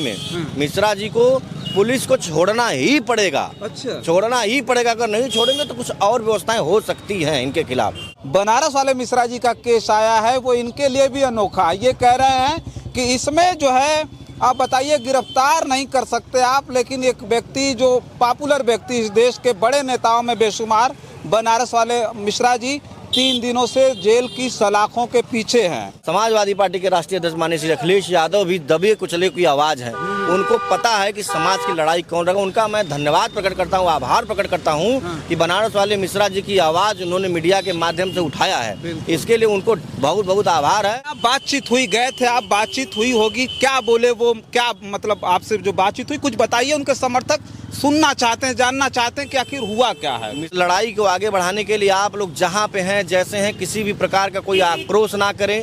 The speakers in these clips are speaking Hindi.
में मिश्रा जी को पुलिस को छोड़ना ही पड़ेगा। अच्छा, छोड़ना ही पड़ेगा। अगर नहीं छोड़ेंगे तो कुछ और व्यवस्थाएं हो सकती हैं इनके खिलाफ। बनारस वाले मिश्रा जी का केस आया है, वो इनके लिए भी अनोखा। ये कह रहे हैं कि इसमें जो है, आप बताइए, गिरफ्तार नहीं कर सकते आप, लेकिन एक व्यक्ति जो पॉपुलर व्यक्ति इस देश के बड़े नेताओं में बेशुमार, बनारस वाले मिश्रा जी 3 दिनों से जेल की सलाखों के पीछे हैं। समाजवादी पार्टी के राष्ट्रीय अध्यक्ष माननीय श्री अखिलेश यादव भी दबे कुचले की आवाज है। उनको पता है कि समाज की लड़ाई कौन रहेगा। उनका मैं धन्यवाद प्रकट करता हूं, आभार प्रकट करता हूं कि बनारस वाले मिश्रा जी की आवाज उन्होंने मीडिया के माध्यम से उठाया है। इसके लिए उनको बहुत बहुत आभार है। बातचीत हुई, गए थे आप, बातचीत हुई होगी, क्या बोले वो, क्या मतलब आपसे जो बातचीत हुई, कुछ बताइए। उनके समर्थक सुनना चाहते हैं, जानना चाहते हैं कि आखिर हुआ क्या है। इस लड़ाई को आगे बढ़ाने के लिए आप लोग जहां पे हैं, जैसे हैं, किसी भी प्रकार का कोई आक्रोश ना करें।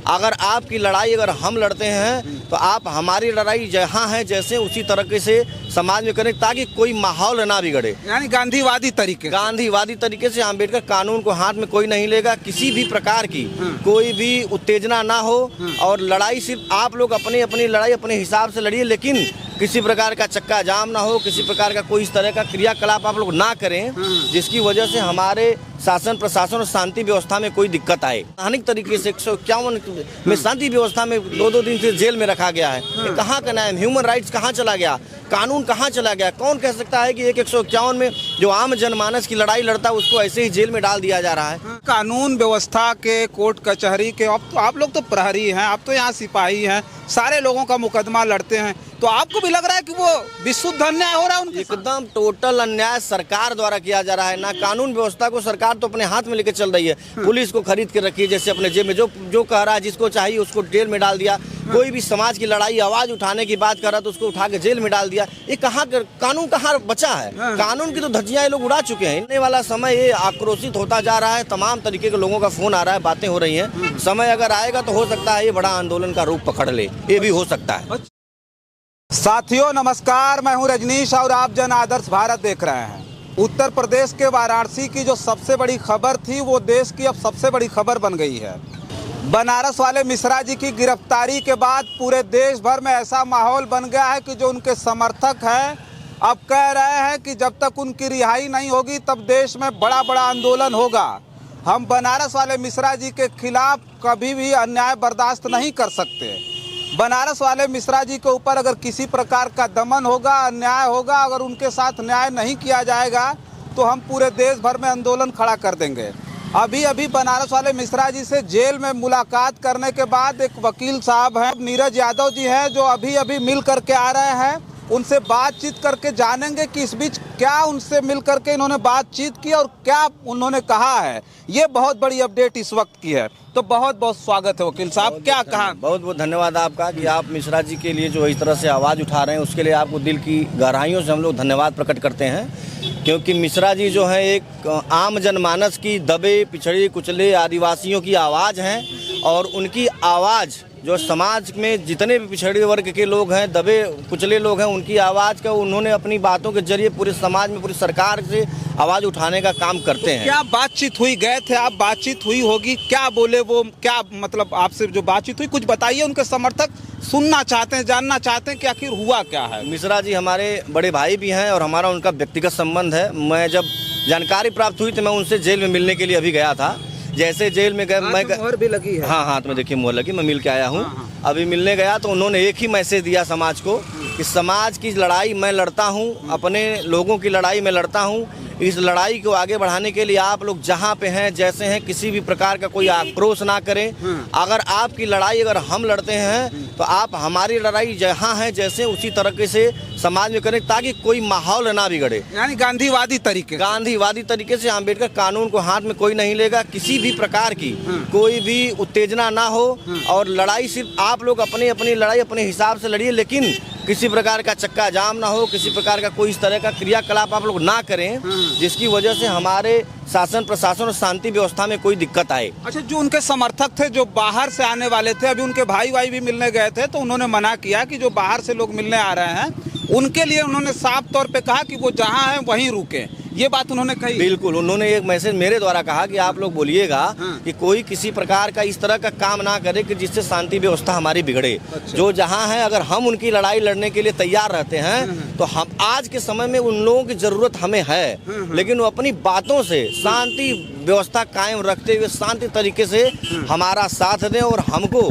अगर आपकी लड़ाई अगर हम लड़ते हैं तो आप हमारी लड़ाई जहां है जैसे उसी तरीके से समाज में करें, ताकि कोई माहौल ना बिगड़े। यानी गांधीवादी तरीके से अम्बेडकर कानून को हाथ में कोई नहीं लेगा। किसी भी प्रकार की कोई भी उत्तेजना ना हो और लड़ाई सिर्फ आप लोग अपनी अपनी लड़ाई अपने हिसाब से लड़िए, लेकिन किसी प्रकार का चक्का जाम ना हो, किसी प्रकार का कोई इस तरह का क्रियाकलाप आप लोग ना करें जिसकी वजह से हमारे शासन प्रशासन और शांति व्यवस्था में कोई दिक्कत आए। संवैधानिक तरीके से 151 में शांति व्यवस्था में 2-2 दिन से जेल में रखा गया है। ये कहाँ का न्याय? ह्यूमन राइट्स कहाँ चला गया? कानून कहाँ चला गया? कौन कह सकता है कि 151 में जो आम जनमानस की लड़ाई लड़ता है उसको ऐसे ही जेल में डाल दिया जा रहा है? कानून व्यवस्था के, कोर्ट कचहरी के, अब तो आप लोग तो प्रहरी हैं, आप तो यहाँ सिपाही हैं, सारे लोगों का मुकदमा लड़ते हैं, तो आपको भी लग रहा है कि वो विशुद्ध अन्याय हो रहा है उनके साथ? एकदम टोटल अन्याय सरकार द्वारा किया जा रहा है। ना कानून व्यवस्था को सरकार तो अपने हाथ में लेकर चल रही है। पुलिस को खरीद के रखी है, जैसे अपने जेब में जो कह रहा है, जिसको चाहिए उसको जेल में डाल दिया। कोई भी समाज की लड़ाई आवाज उठाने की बात कर रहा तो उसको उठा के जेल में डाल दिया। ये कहाँ कानून कहाँ बचा है? कानून की तो धज्जियां ये लोग उड़ा चुके हैं। आने वाला समय ये आक्रोशित होता जा रहा है। तमाम तरीके के लोगों का फोन आ रहा है, बातें हो रही हैं। समय अगर आएगा तो हो सकता है ये बड़ा आंदोलन का रूप पकड़ ले, ये भी हो सकता है। साथियों नमस्कार, मैं हूं रजनीश और आप जन आदर्श भारत देख रहे हैं। उत्तर प्रदेश के वाराणसी की जो सबसे बड़ी खबर थी वो देश की अब सबसे बड़ी खबर बन गई है। बनारस वाले मिश्रा जी की गिरफ्तारी के बाद पूरे देश भर में ऐसा माहौल बन गया है कि जो उनके समर्थक हैं अब कह रहे हैं कि जब तक उनकी रिहाई नहीं होगी तब देश में बड़ा बड़ा आंदोलन होगा। हम बनारस वाले मिश्रा जी के खिलाफ कभी भी अन्याय बर्दाश्त नहीं कर सकते। बनारस वाले मिश्रा जी के ऊपर अगर किसी प्रकार का दमन होगा, अन्याय होगा, अगर उनके साथ न्याय नहीं किया जाएगा तो हम पूरे देश भर में आंदोलन खड़ा कर देंगे। अभी बनारस वाले मिश्रा जी से जेल में मुलाकात करने के बाद एक वकील साहब हैं, नीरज यादव जी हैं, जो अभी मिल करके आ रहे हैं। उनसे बातचीत करके जानेंगे कि इस बीच क्या उनसे मिल करके इन्होंने बातचीत की और क्या उन्होंने कहा है। ये बहुत बड़ी अपडेट इस वक्त की है। तो बहुत बहुत स्वागत है वकील साहब, क्या कहा? बहुत बहुत धन्यवाद आपका कि आप मिश्रा जी के लिए जो इस तरह से आवाज़ उठा रहे हैं, उसके लिए आपको दिल की गहराइयों से हम लोग धन्यवाद प्रकट करते हैं। क्योंकि मिश्रा जी जो है एक आम जनमानस की, दबे पिछड़े कुचले आदिवासियों की आवाज़ हैं और उनकी आवाज़ जो समाज में जितने भी पिछड़े वर्ग के लोग हैं, दबे कुचले लोग हैं, उनकी आवाज़ का उन्होंने अपनी बातों के जरिए पूरे समाज में, पूरी सरकार से आवाज़ उठाने का काम करते हैं। क्या बातचीत हुई, गए थे आप, बातचीत हुई होगी, क्या बोले वो, क्या मतलब आपसे जो बातचीत हुई, कुछ बताइए। उनके समर्थक सुनना चाहते हैं, जानना चाहते हैं कि आखिर हुआ क्या है। मिश्रा जी हमारे बड़े भाई भी हैं और हमारा उनका व्यक्तिगत संबंध है। मैं जब जानकारी प्राप्त हुई तो मैं उनसे जेल में मिलने के लिए अभी गया था। जैसे जेल में गए, मैं मोहर भी लगी है। हाँ, हाथ में देखिए मोहर लगी, मैं मिल के आया हूँ। अभी मिलने गया तो उन्होंने एक ही मैसेज दिया समाज को कि समाज की लड़ाई मैं लड़ता हूँ, अपने लोगों की लड़ाई मैं लड़ता हूँ। इस लड़ाई को आगे बढ़ाने के लिए आप लोग जहां पे हैं, जैसे हैं, किसी भी प्रकार का कोई आक्रोश ना करें। अगर आपकी लड़ाई अगर हम लड़ते हैं तो आप हमारी लड़ाई जहां है जैसे उसी तरीके से समाज में करें, ताकि कोई माहौल ना बिगड़े। यानी गांधीवादी तरीके से अम्बेडकर कानून को हाथ में कोई नहीं लेगा। किसी भी प्रकार की कोई भी उत्तेजना ना हो और लड़ाई सिर्फ आप लोग अपनी अपनी लड़ाई अपने हिसाब से लड़िए, लेकिन किसी प्रकार का चक्का जाम ना हो, किसी प्रकार का कोई इस तरह का क्रियाकलाप आप लोग ना करें जिसकी वजह से हमारे शासन प्रशासन और शांति व्यवस्था में कोई दिक्कत आए। अच्छा, जो उनके समर्थक थे, जो बाहर से आने वाले थे, अभी उनके भाई भी मिलने गए थे तो उन्होंने मना किया कि जो बाहर से लोग मिलने आ रहे हैं उनके लिए उन्होंने साफ तौर पे कहा कि वो जहां हैं वहीं रुके। ये बात उन्होंने कही। बिल्कुल, उन्होंने एक मैसेज मेरे द्वारा कहा कि आप लोग बोलिएगा कि कोई किसी प्रकार का इस तरह का काम ना करे कि जिससे शांति व्यवस्था हमारी बिगड़े। अच्छा। जो जहां है, अगर हम उनकी लड़ाई लड़ने के लिए तैयार रहते हैं तो हम आज के समय में उन लोगों की जरूरत हमें है, लेकिन वो अपनी बातों से शांति व्यवस्था कायम रखते हुए शांति तरीके से हमारा साथ दें और हमको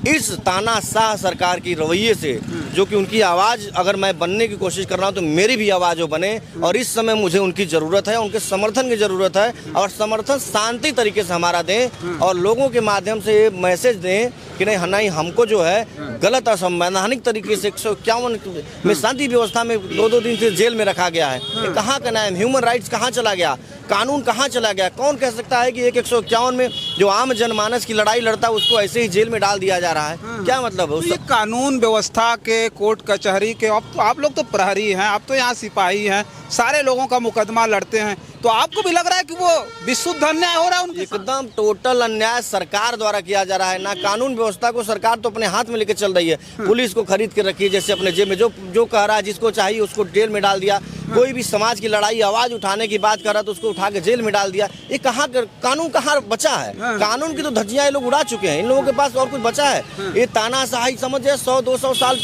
इस तानाशाह सरकार की रवैये से, जो कि उनकी आवाज़ अगर मैं बनने की कोशिश कर रहा हूं तो मेरी भी आवाज़ वो बने। और इस समय मुझे उनकी ज़रूरत है, उनके समर्थन की ज़रूरत है और समर्थन शांति तरीके से हमारा दें और लोगों के माध्यम से ये मैसेज दें कि नहीं हमको जो है गलत असंवैधानिक तरीके से 151 में शांति व्यवस्था में 2-2 दिन से जेल में रखा गया है। ये कहाँ का न्याय, ह्यूमन राइट्स कहाँ चला गया, कानून कहाँ चला गया? कौन कह सकता है कि 151 में जो आम जनमानस की लड़ाई लड़ता है उसको ऐसे ही जेल में डाल दिया जा रहा है? क्या मतलब है? तो ये कानून व्यवस्था के, कोर्ट कचहरी के, अब तो आप लोग तो प्रहरी हैं, आप तो यहाँ सिपाही हैं, सारे लोगों का मुकदमा लड़ते हैं, तो आपको भी लग रहा है कि वो विशुद्ध अन्याय हो रहा है उनके साथ? एकदम टोटल अन्याय सरकार द्वारा किया जा रहा है। ना कानून व्यवस्था को सरकार तो अपने हाथ में लेके चल रही है, पुलिस को खरीद के रखी है जैसे अपने जेब में, जो कह रहा है जिसको चाहिए उसको जेल में डाल दिया। कोई भी समाज की लड़ाई आवाज उठाने की बात कर रहा तो उसको उठा के जेल में डाल दिया। ये कहाँ कानून कहाँ बचा है? कानून की तो धज्जियां ये लोग उड़ा चुके हैं, इन लोगों के पास और कुछ बचा है? ये तानाशाही समझे 100-200 साल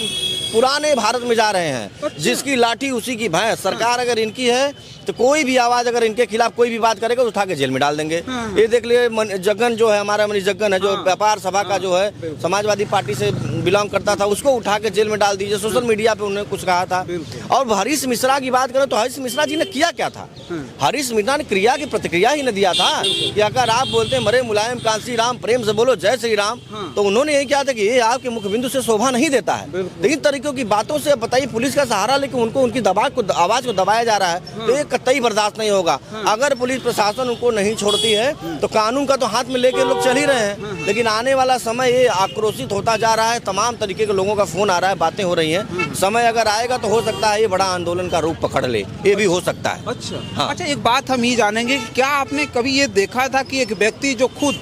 पुराने भारत में जा रहे हैं। जिसकी लाठी उसी की भैंस। सरकार अगर इनकी है तो कोई भी आवाज अगर इनके खिलाफ कोई भी बात करेगा तो उठा के जेल में डाल देंगे। ये देख लिए जग्गन जो है, हमारा मनीष जग्गन है, जो व्यापार सभा का जो है समाजवादी पार्टी से बिलोंग करता था, उसको उठा के जेल में डाल दीजिए। सोशल मीडिया पे उन्होंने कुछ कहा था। और हरीश मिश्रा की बात करें तो हरीश मिश्रा जी ने किया क्या था? हरीश मिश्रा ने क्रिया की प्रतिक्रिया ही न दिया था कि अगर आप बोलते हैं मरे मुलायम कांसी राम, प्रेम से बोलो जय श्री राम, तो उन्होंने ये किया था कि ये आपके मुख्य बिंदु से शोभा नहीं देता है। लेकिन तरीकों की बातों से बताइए, पुलिस का सहारा लेकिन उनको उनकी आवाज को दबाया जा रहा है, तो ये कतई बर्दाश्त नहीं होगा। अगर पुलिस प्रशासन उनको नहीं छोड़ती है तो कानून का तो हाथ में लेके लोग चल ही रहे हैं, लेकिन आने वाला समय ये आक्रोशित होता जा रहा है। तमाम तरीके के लोगों का फोन आ रहा है, बातें हो रही हैं। समय अगर आएगा तो हो सकता है ये बड़ा आंदोलन का रूप पकड़ ले, ये भी हो सकता है। अच्छा हाँ। अच्छा, एक बात हम ये जानेंगे कि क्या आपने कभी ये देखा था कि एक व्यक्ति जो खुद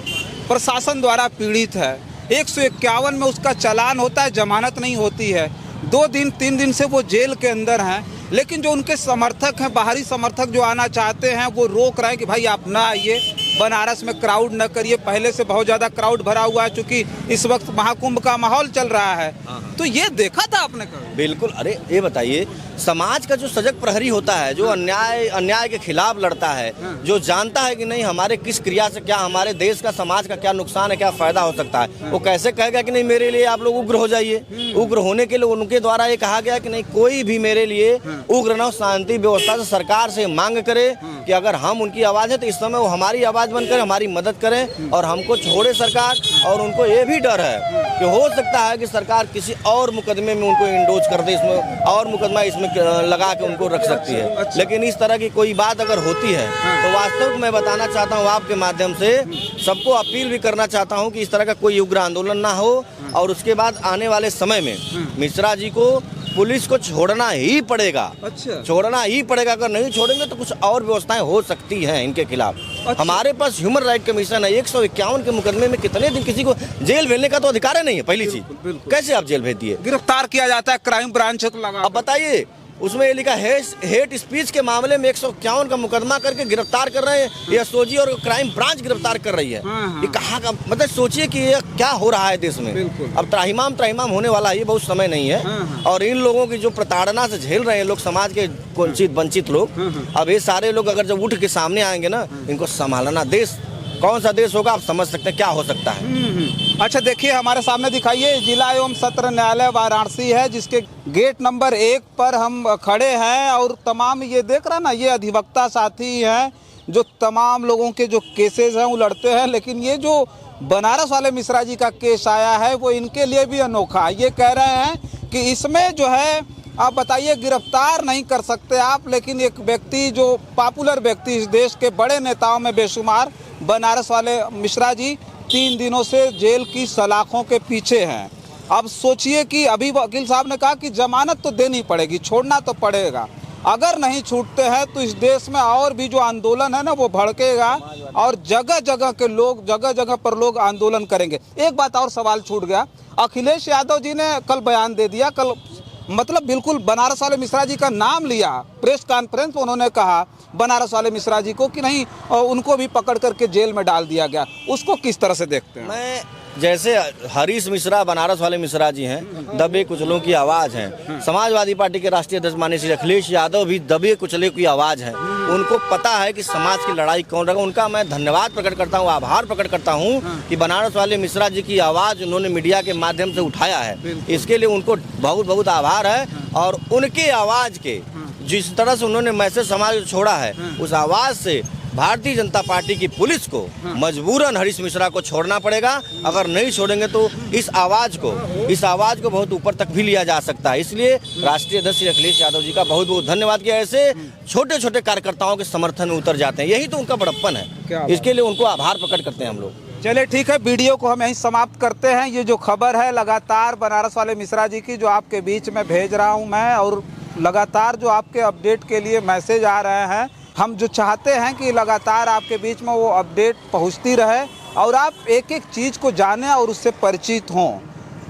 प्रशासन द्वारा पीड़ित है, 151 में उसका चालान होता है, जमानत नहीं होती है, 2 दिन 3 दिन से वो जेल के अंदर हैं, लेकिन जो उनके समर्थक हैं, बाहरी समर्थक जो आना चाहते हैं, वो रोक रहे हैं कि भाई आप ना आइए, बनारस में क्राउड न करिए। पहले से बहुत ज़्यादा क्राउड भरा हुआ है क्योंकि इस वक्त महाकुंभ का माहौल चल रहा है। तो ये देखा था आपने कभी? बिल्कुल। अरे ये बताइए, समाज का जो सजग प्रहरी होता है, जो अन्याय के खिलाफ लड़ता है, जो जानता है कि नहीं हमारे किस क्रिया से क्या हमारे देश का, समाज का क्या नुकसान है, क्या फायदा हो सकता है, वो कैसे कहेगा कि नहीं मेरे लिए आप लोग उग्र हो जाइए? उग्र होने के लिए उनके द्वारा ये कहा गया कि नहीं कोई भी मेरे लिए उग्र न हो। शांति व्यवस्था से सरकार से मांग करे कि अगर हम उनकी आवाज़ है तो इस समय वो हमारी आवाज़ बनकर हमारी मदद करें और हमको छोड़े सरकार। और उनको ये भी डर है कि हो सकता है कि सरकार किसी और मुकदमे में उनको इंडोज कर दे, इसमें और मुकदमा इसमें लगा के उनको रख सकती है। लेकिन इस तरह की कोई बात अगर होती है तो वास्तव में मैं बताना चाहता हूँ आपके माध्यम से, सबको अपील भी करना चाहता हूँ कि इस तरह का कोई उग्र आंदोलन ना हो। और उसके बाद आने वाले समय में मिश्रा जी को पुलिस को छोड़ना ही पड़ेगा। अच्छा, छोड़ना ही पड़ेगा। अगर नहीं छोड़ेंगे तो कुछ और व्यवस्थाएं हो सकती हैं इनके खिलाफ। अच्छा। हमारे पास ह्यूमन राइट कमीशन है, 151 के मुकदमे में कितने दिन किसी को जेल भेजने का तो अधिकार ही नहीं है। पहली चीज, कैसे आप जेल भेज दिए? गिरफ्तार किया जाता है, क्राइम ब्रांच लगा। अब बताइए, उसमें ये लिखा है हेट स्पीच के मामले में 151 का मुकदमा करके गिरफ्तार कर रहे हैं, ये एसओजी और क्राइम ब्रांच गिरफ्तार कर रही है। ये कहाँ का, मतलब सोचिए कि ये क्या हो रहा है देश में। अब त्राहिमाम होने वाला है, ये बहुत समय नहीं है। और इन लोगों की जो प्रताड़ना से झेल रहे हैं लोग, समाज के वंचित लोग, अब ये सारे लोग अगर जब उठ के सामने आएंगे ना, इनको संभालना, देश कौन सा देश होगा आप समझ सकते हैं क्या हो सकता है। अच्छा देखिए, हमारे सामने दिखाइए जिला एवं सत्र न्यायालय वाराणसी है, जिसके गेट नंबर 1 पर हम खड़े हैं और तमाम ये देख रहे हैं ना, ये अधिवक्ता साथी हैं जो तमाम लोगों के जो केसेस हैं वो लड़ते हैं। लेकिन ये जो बनारस वाले मिश्रा जी का केस आया है वो इनके लिए भी अनोखा। ये कह रहे हैं कि इसमें जो है, आप बताइए, गिरफ्तार नहीं कर सकते आप, लेकिन एक व्यक्ति जो पॉपुलर व्यक्ति, इस देश के बड़े नेताओं में बेशुमार, बनारस वाले मिश्रा जी 3 दिनों से जेल की सलाखों के पीछे हैं। अब सोचिए कि अभी वकील साहब ने कहा कि जमानत तो देनी पड़ेगी, छोड़ना तो पड़ेगा। अगर नहीं छूटते हैं तो इस देश में और भी जो आंदोलन है ना वो भड़केगा और जगह जगह पर लोग आंदोलन करेंगे। एक बात और सवाल छूट गया, अखिलेश यादव जी ने कल बयान दे दिया, कल मतलब बिल्कुल बनारस वाले मिश्रा जी का नाम लिया, प्रेस कॉन्फ्रेंस में उन्होंने कहा बनारस वाले मिश्रा जी को कि नहीं उनको भी पकड़ करके जेल में डाल दिया गया, उसको किस तरह से देखते हैं? मैं जैसे हरीश मिश्रा बनारस वाले मिश्रा जी हैं, दबे कुचलों की आवाज़ हैं। समाजवादी पार्टी के राष्ट्रीय अध्यक्ष माननीय श्री अखिलेश यादव भी दबे कुचले की आवाज़ हैं। उनको पता है कि समाज की लड़ाई कौन रहेगा। उनका मैं धन्यवाद प्रकट करता हूँ, आभार प्रकट करता हूँ कि बनारस वाले मिश्रा जी की आवाज़ उन्होंने मीडिया के माध्यम से उठाया है। इसके लिए उनको बहुत बहुत आभार है। और उनके आवाज़ के जिस तरह से उन्होंने मैसेज समाज को छोड़ा है, उस आवाज़ से भारतीय जनता पार्टी की पुलिस को मजबूरन हरीश मिश्रा को छोड़ना पड़ेगा। अगर नहीं छोड़ेंगे तो इस आवाज़ को बहुत ऊपर तक भी लिया जा सकता है। इसलिए राष्ट्रीय अध्यक्ष श्री अखिलेश यादव जी का बहुत बहुत धन्यवाद किया। ऐसे छोटे छोटे कार्यकर्ताओं के समर्थन में उतर जाते हैं, यही तो उनका बड़प्पन है। इसके लिए उनको आभार प्रकट करते हैं हम लोग। चलिए ठीक है, वीडियो को हम यहीं समाप्त करते हैं। ये जो खबर है लगातार बनारस वाले मिश्रा जी की, जो आपके बीच में भेज रहा हूँ मैं, और लगातार जो आपके अपडेट के लिए मैसेज आ रहे हैं, हम जो चाहते हैं कि लगातार आपके बीच में वो अपडेट पहुंचती रहे और आप एक एक चीज़ को जानें और उससे परिचित हों।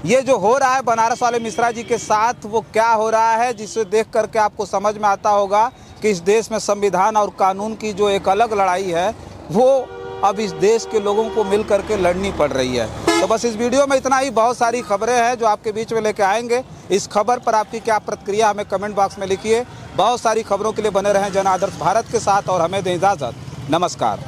ये जो हो रहा है बनारस वाले मिश्रा जी के साथ, वो क्या हो रहा है, जिसे देख करके आपको समझ में आता होगा कि इस देश में संविधान और कानून की जो एक अलग लड़ाई है, वो अब इस देश के लोगों को मिल करके लड़नी पड़ रही है। तो बस इस वीडियो में इतना ही। बहुत सारी खबरें हैं जो आपके बीच में लेके आएंगे। इस खबर पर आपकी क्या प्रतिक्रिया हमें कमेंट बॉक्स में लिखिए। बहुत सारी खबरों के लिए बने रहें जन आदर्श भारत के साथ और हमें दें इजाज़त। नमस्कार।